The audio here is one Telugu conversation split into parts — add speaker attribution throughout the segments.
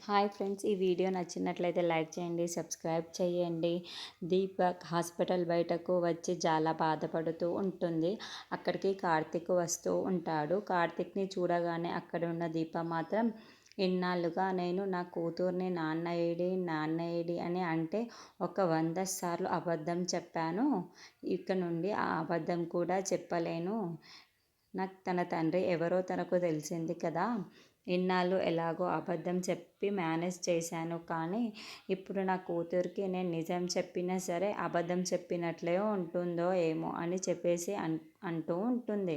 Speaker 1: హాయ్ ఫ్రెండ్స్, ఈ వీడియో నచ్చినట్లయితే లైక్ చేయండి, సబ్స్క్రైబ్ చేయండి. దీపక్ హాస్పిటల్ బయటకు వచ్చి చాలా బాధపడుతూ ఉంటుంది. అక్కడికి కార్తిక్ వస్తూ ఉంటాడు. కార్తిక్ని చూడగానే అక్కడ ఉన్న దీప మాత్రం, ఇన్నాళ్ళుగా నేను నా కూతుర్ని నాన్న ఏడి అని అంటే ఒక 100 సార్లు అబద్ధం చెప్పాను. ఇక నుండి ఆ అబద్ధం కూడా చెప్పలేను. నాకు తన తండ్రి ఎవరో తనకు తెలిసింది కదా. ఇన్నాళ్ళు ఎలాగో అబద్ధం చెప్పి మేనేజ్ చేశాను, కానీ ఇప్పుడు నా కూతురికి నేను నిజం చెప్పినా సరే అబద్ధం చెప్పినట్లే ఉంటుందో ఏమో అని చెప్పేసి అంటూ ఉంటుంది.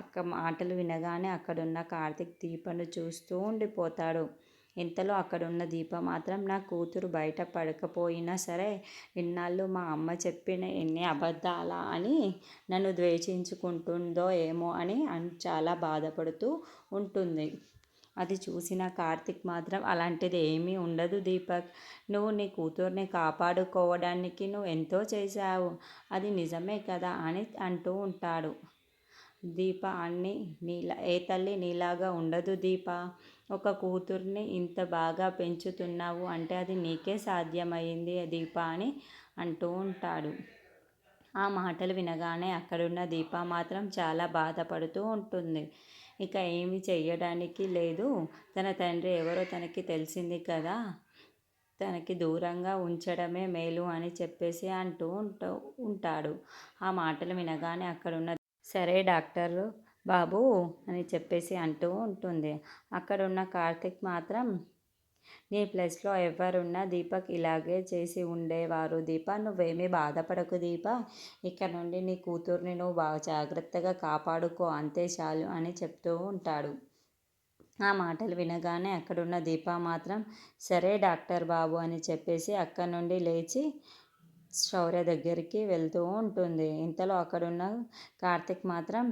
Speaker 1: అక్క మాటలు వినగానే అక్కడున్న కార్తిక్ దీపను చూస్తూ ఉండిపోతాడు. ఇంతలో అక్కడున్న దీప మాత్రం, నా కూతురు బయట పడకపోయినా సరే ఇన్నాళ్ళు మా అమ్మ చెప్పిన ఎన్ని అబద్ధాలా అని నన్ను ద్వేషించుకుంటుందో ఏమో అని చాలా బాధపడుతూ ఉంటుంది. అది చూసిన కార్తిక్ మాత్రం, అలాంటిది ఏమీ ఉండదు దీపక్, నువ్వు నీ కూతుర్ని కాపాడుకోవడానికి నువ్వు ఎంతో చేశావు, అది నిజమే కదా అని అంటూ ఉంటాడు. దీప అన్ని ఏ తల్లి నీలాగా ఉండదు దీప, ఒక కూతుర్ని ఇంత బాగా పెంచుతున్నావు అంటే అది నీకే సాధ్యమైంది దీప అని అంటూ ఉంటాడు. ఆ మాటలు వినగానే అక్కడున్న దీప మాత్రం చాలా బాధపడుతూ ఉంటుంది. ఇక ఏమి చెయ్యడానికి లేదు. తన తండ్రి ఎవరో తనకి తెలిసింది కదా, తనకి దూరంగా ఉంచడమే మేలు అని చెప్పేసి అంటూ ఉంటాడు. ఆ మాటలు వినగానే అక్కడున్న, సరే డాక్టర్ బాబు అని చెప్పేసి అంటూ ఉంటుంది. అక్కడున్న కార్తిక్ మాత్రం, నీ ప్లేస్లో ఎవరున్నా దీపక్ ఇలాగే చేసి ఉండేవారు దీప, నువ్వేమీ బాధపడకు దీప, ఇక్కడ నుండి నీ కూతుర్ని నువ్వు బాగా జాగ్రత్తగా కాపాడుకో అంతే చాలు అని చెప్తూ ఉంటాడు. ఆ మాటలు వినగానే అక్కడున్న దీప మాత్రం, సరే డాక్టర్ బాబు అని చెప్పేసి అక్కడి నుండి లేచి శౌర్య దగ్గరికి వెళ్తూ ఉంటుంది. ఇంతలో అక్కడున్న కార్తిక్ మాత్రం,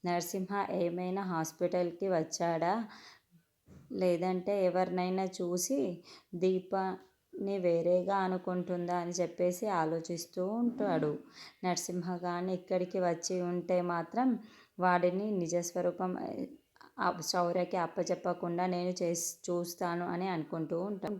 Speaker 1: నరసింహ ఏమైనా హాస్పిటల్కి వచ్చాడా, లేదంటే ఎవరినైనా చూసి దీపని వేరేగా అనుకుంటుందా అని చెప్పేసి ఆలోచిస్తూ ఉంటాడు. నరసింహ కానీ ఇక్కడికి వచ్చి ఉంటే మాత్రం వాడిని నిజస్వరూపం శౌర్యకి అప్పచెప్పకుండా నేను చూస్తాను అని అనుకుంటూ ఉంటాను.